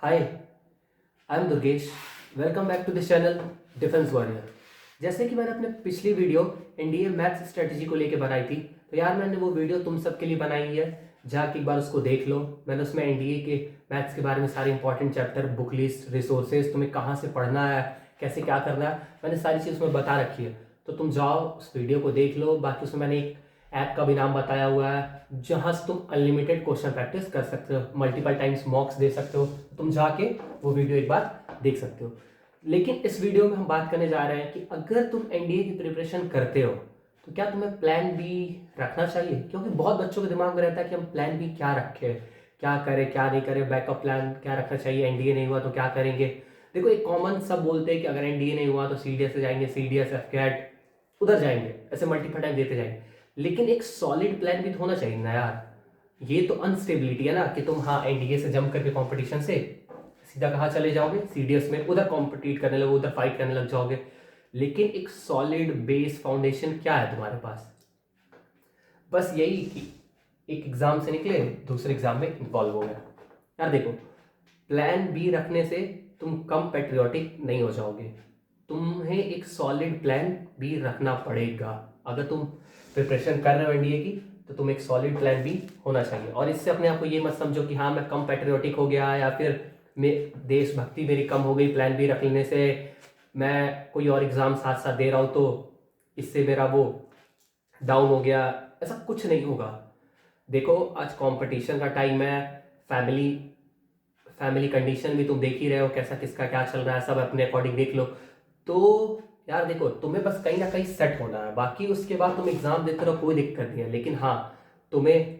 Hi, I am Durgesh. Welcome back to this channel defence warrior. जैसे कि मैंने अपने पिछली वीडियो एनडीए मैथ्स स्ट्रेटजी को लेकर बनाई थी, तो यार मैंने वो वीडियो तुम सबके लिए बनाई है। जाके एक बार उसको देख लो। मैंने उसमें एनडीए के मैथ्स के बारे में सारे important chapter, book list, resources, तुम्हें कहाँ से पढ़ना है, कैसे क्या करना है, मैंने सारी चीज़ उसमें बता रखी है। तो तुम जाओ उस वीडियो को देख लो। बाकी उसमें मैंने एक ऐप का भी नाम बताया हुआ है जहाँ से तुम अनलिमिटेड क्वेश्चन प्रैक्टिस कर सकते हो, मल्टीपल टाइम्स मॉक्स दे सकते हो। तुम जाके वो वीडियो एक बार देख सकते हो। लेकिन इस वीडियो में हम बात करने जा रहे हैं कि अगर तुम एनडीए की प्रिपरेशन करते हो तो क्या तुम्हें प्लान बी रखना चाहिए। क्योंकि बहुत बच्चों के दिमाग में रहता है कि हम प्लान बी क्या रखें, क्या करें क्या नहीं करें, बैकअप प्लान क्या रखना चाहिए, एनडीए नहीं हुआ तो क्या करेंगे। देखो, एक कॉमन सब बोलते हैं कि अगर एनडीए नहीं हुआ तो सीडीएस से जाएंगे, सीडीएस एफकेट उधर जाएंगे, ऐसे मल्टीपल टाइम देते जाएंगे। लेकिन एक सॉलिड प्लान भी तो होना चाहिए ना यार। ये तो अनस्टेबिलिटी है ना कि तुम हाँ एनडीए से जंप करके कंपटीशन से सीधा कहाँ चले जाओगे, सीडीएस में उधर कॉम्पिटिट करने लगोगे, उधर फाइट करने लग जाओगे। लेकिन एक सॉलिड बेस फाउंडेशन क्या है तुम्हारे पास? बस यही कि एक एग्जाम से निकले, दूसरे एग्जाम में इन्वॉल्व हो गए। यार देखो, प्लान बी रखने से तुम कम पेट्रियोटिक नहीं हो जाओगे। तुम्हें एक सॉलिड प्लान बी रखना पड़ेगा। अगर तुम प्रिपरेशन कर रहे हो एनडीए की तो तुम एक सॉलिड प्लान बी होना चाहिए। और इससे अपने आप को ये मत समझो कि हाँ मैं कम पेट्रियोटिक हो गया या फिर मैं देशभक्ति मेरी कम हो गई प्लान बी रख लेने से, मैं कोई और एग्ज़ाम साथ साथ दे रहा हूँ तो इससे मेरा वो डाउन हो गया। ऐसा कुछ नहीं होगा। देखो, आज कंपटीशन का टाइम है। फैमिली फैमिली कंडीशन भी तुम देख ही रहे हो, कैसा किसका क्या चल रहा है, सब अपने अकॉर्डिंग देख लो। तो यार देखो, तुम्हें बस कहीं ना कहीं सेट होना है। बाकी उसके बाद तुम एग्जाम देते रहो, कोई दिक्कत नहीं है। लेकिन हाँ, तुम्हें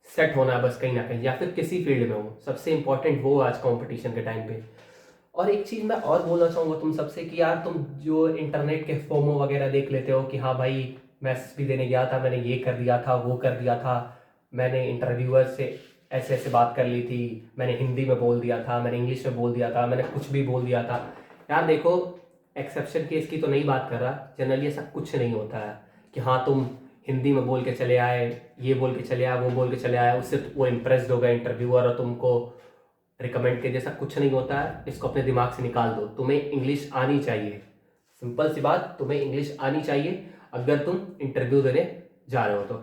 सेट होना है बस कहीं ना कहीं, या फिर किसी फील्ड में हो। सबसे इंपॉर्टेंट वो आज कंपटीशन के टाइम पे। और एक चीज़ मैं और बोलना चाहूँगा तुम सबसे कि यार तुम जो इंटरनेट के फोमो वगैरह देख लेते हो कि हाँ भाई मैं एसएसबी देने गया था, मैंने ये कर दिया था, वो कर दिया था, मैंने इंटरव्यूअर से ऐसे ऐसे बात कर ली थी, मैंने हिंदी में बोल दिया था, मैंने इंग्लिश में बोल दिया था, मैंने कुछ भी बोल दिया था। यार देखो, एक्सेप्शन केस की तो नहीं बात कर रहा। जनरली ऐसा कुछ नहीं होता है कि हाँ तुम हिंदी में बोल के चले आए, ये बोल के चले आए, वो बोल के चले आए, उससे वो इम्प्रेस्ड हो गए इंटरव्यूअर और तुमको रिकमेंड के। जैसा कुछ नहीं होता है, इसको अपने दिमाग से निकाल दो। तुम्हें इंग्लिश आनी चाहिए, सिंपल सी बात, तुम्हें इंग्लिश आनी चाहिए अगर तुम इंटरव्यू देने जा रहे हो तो।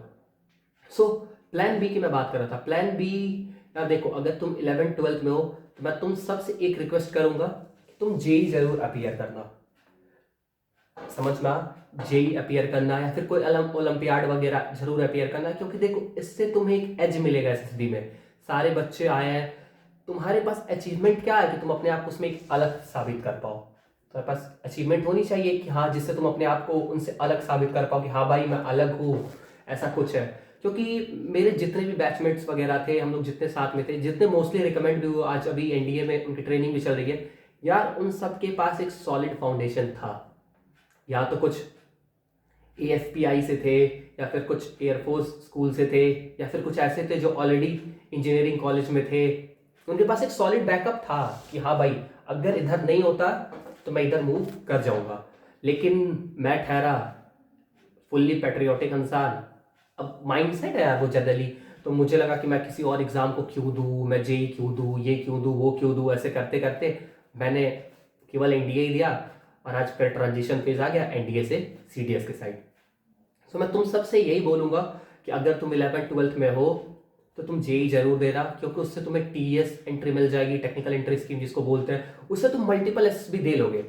सो प्लान बी की मैं बात कर रहा था। प्लान बी, यार देखो, अगर तुम 11th-12th में हो तो मैं तुम सबसे एक रिक्वेस्ट करूंगा कि तुम जेई जरूर अपीयर करना। समझ में आ? जेई अपीयर करना या फिर कोई ओलंपियाड वगैरह जरूर अपीयर करना। क्योंकि देखो, इससे तुम्हें एक एज मिलेगा एसएसबी में। सारे बच्चे आए हैं, तुम्हारे पास अचीवमेंट क्या है कि तुम अपने आप को उसमें एक अलग साबित कर पाओ। तुम्हारे पास अचीवमेंट होनी चाहिए कि हाँ जिससे तुम अपने आप को उनसे अलग साबित कर पाओ कि हाँ भाई मैं अलग हूँ, ऐसा कुछ है। क्योंकि मेरे जितने भी बैचमेट्स वगैरह थे, हम लोग जितने साथ में थे, जितने मोस्टली रिकमेंड भी हुए आज अभी एनडीए में उनकी ट्रेनिंग भी चल रही है, यार उन सबके पास एक सॉलिड फाउंडेशन था। या तो कुछ एएफपीआई से थे, या फिर कुछ एयरफोर्स स्कूल से थे, या फिर कुछ ऐसे थे जो ऑलरेडी इंजीनियरिंग कॉलेज में थे। उनके पास एक सॉलिड बैकअप था कि हाँ भाई अगर इधर नहीं होता तो मैं इधर मूव कर जाऊंगा। लेकिन मैं ठहरा फुल्ली पेट्रियोटिक इंसान। अब माइंड सेट है यार वो जनरली। तो मुझे लगा कि मैं किसी और एग्जाम को क्यों दूँ, मैं जेई क्यों दूँ, ये क्यों दूँ, वो क्यों दूँ, ऐसे करते करते मैंने केवल एनडीए ही दिया। और आज फिर ट्रांजिशन फेज आ गया एनडीए से सीडीएस के साइड। सो मैं तुम सबसे यही बोलूँगा कि अगर तुम 11th-12th में हो तो तुम जेई जरूर देना। क्योंकि उससे तुम्हें टीएस एंट्री मिल जाएगी, टेक्निकल एंट्री स्कीम जिसको बोलते हैं। उससे तुम मल्टीपल एसएसबी दे लोगे।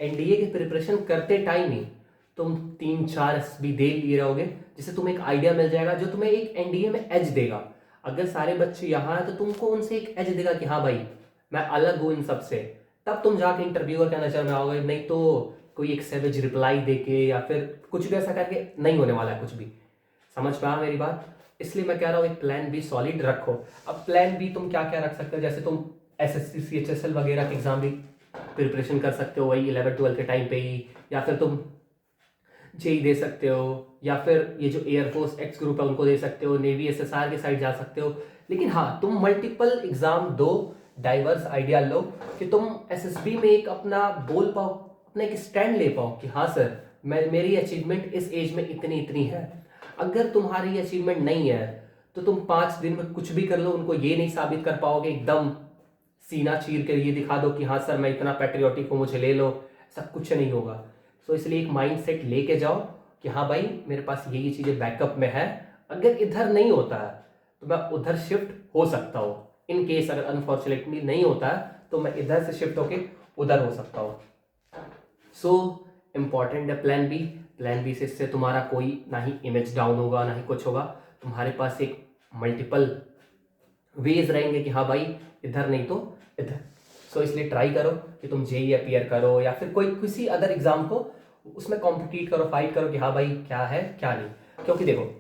एनडीए की प्रिपरेशन करते टाइम ही तुम 3-4 एसएसबी दे लिए रहोगे, जिससे तुम्हें एक आइडिया मिल जाएगा जो तुम्हें एक एनडीए में एज देगा। अगर सारे बच्चे यहाँ हैं तो तुमको उनसे एक एज देगा कि हाँ भाई मैं अलग हूँ इन सबसे। तब तुम जाके इंटरव्यूअर के नजर में आओगे। नहीं तो कोई एक सेवेज रिप्लाई देके या फिर कुछ भी ऐसा करके नहीं होने वाला है कुछ भी। समझ पा मेरी बात? इसलिए मैं कह रहा हूँ एक प्लान बी सॉलिड रखो। अब प्लान बी तुम क्या क्या रख सकते हो, जैसे तुम एसएससी सीएचएसएल वगैरह के एग्जाम भी प्रिपरेशन कर सकते हो वही 11th-12th के टाइम पे ही, या फिर तुम जेई दे सकते हो, या फिर ये जो एयरफोर्स एक्स ग्रुप है उनको दे सकते हो, नेवी एसएसआर के साइड जा सकते हो। लेकिन हाँ, तुम मल्टीपल एग्जाम दो, डाइवर्स आइडिया लो कि तुम एसएसबी में एक अपना बोल पाओ, अपना एक स्टैंड ले पाओ कि हाँ सर मैं मेरी अचीवमेंट इस एज में इतनी इतनी है। अगर तुम्हारी अचीवमेंट नहीं है तो तुम 5 दिन में कुछ भी कर लो, उनको ये नहीं साबित कर पाओगे एकदम सीना चीर कर ये दिखा दो कि हाँ सर मैं इतना पैट्रियोटिक हूँ, मुझे ले लो, ऐसा कुछ नहीं होगा। सो इसलिए एक माइंड सेट लेके जाओ कि हाँ भाई मेरे पास ये चीज़ें बैकअप में है, अगर इधर नहीं होता है तो मैं उधर शिफ्ट हो सकता हूँ। इन केस अगर अनफॉर्चुनेटली नहीं होता है तो मैं इधर से शिफ्ट होके उधर हो सकता हूँ। सो इम्पॉर्टेंट है प्लान बी। प्लान बी से इससे तुम्हारा कोई ना ही इमेज डाउन होगा ना ही कुछ होगा, तुम्हारे पास एक मल्टीपल वेज रहेंगे कि हाँ भाई इधर नहीं तो इधर। सो इसलिए ट्राई करो कि तुम जेई अपीयर करो या फिर कोई किसी अदर एग्जाम को उसमें कॉम्पिटिट करो, फाइट करो कि हाँ भाई क्या है क्या नहीं। क्योंकि देखो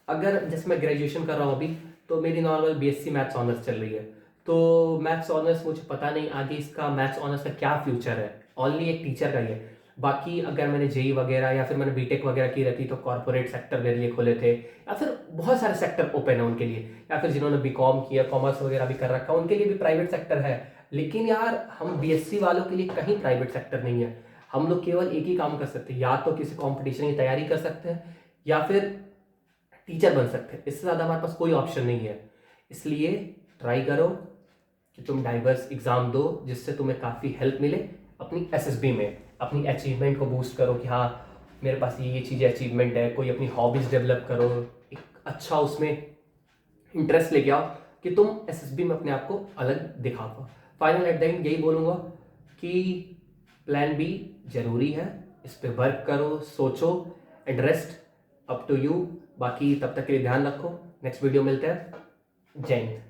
अगर जैसे मैं ग्रेजुएशन कर रहा हूँ अभी, तो मेरी नॉर्मल बीएससी मैथ्स ऑनर्स चल रही है। तो मैथ्स ऑनर्स मुझे पता नहीं आगे इसका मैथ्स ऑनर्स का क्या फ्यूचर है, ओनली एक टीचर का ही है। बाकी अगर मैंने जेई वगैरह या फिर मैंने बीटेक वगैरह की रहती तो कॉर्पोरेट सेक्टर मेरे लिए खुले थे, या फिर बहुत सारे सेक्टर ओपन है उनके लिए, या फिर जिन्होंने बीकॉम किया, कॉमर्स वगैरह भी कर रखा उनके लिए भी प्राइवेट सेक्टर है। लेकिन यार हम बीएससी वालों के लिए कहीं प्राइवेट सेक्टर नहीं है। हम लोग केवल एक ही काम कर सकते हैं, या तो किसी कॉम्पिटिशन की तैयारी कर सकते हैं या फिर टीचर बन सकते हैं, इससे ज़्यादा हमारे पास कोई ऑप्शन नहीं है। इसलिए ट्राई करो कि तुम डाइवर्स एग्ज़ाम दो जिससे तुम्हें काफ़ी हेल्प मिले अपनी एसएसबी में, अपनी अचीवमेंट को बूस्ट करो कि हाँ मेरे पास ये चीज़ें अचीवमेंट है। कोई अपनी हॉबीज़ डेवलप करो, एक अच्छा उसमें इंटरेस्ट लेके आओ कि तुम एसएसबी में अपने आप को अलग दिखा पाओ। फाइनल एट द एंड यही बोलूँगा कि प्लान बी जरूरी है, इस पर वर्क करो, सोचो, and rest up to you. बाकी तब तक के लिए ध्यान रखो, नेक्स्ट वीडियो मिलते हैं। जय हिंद।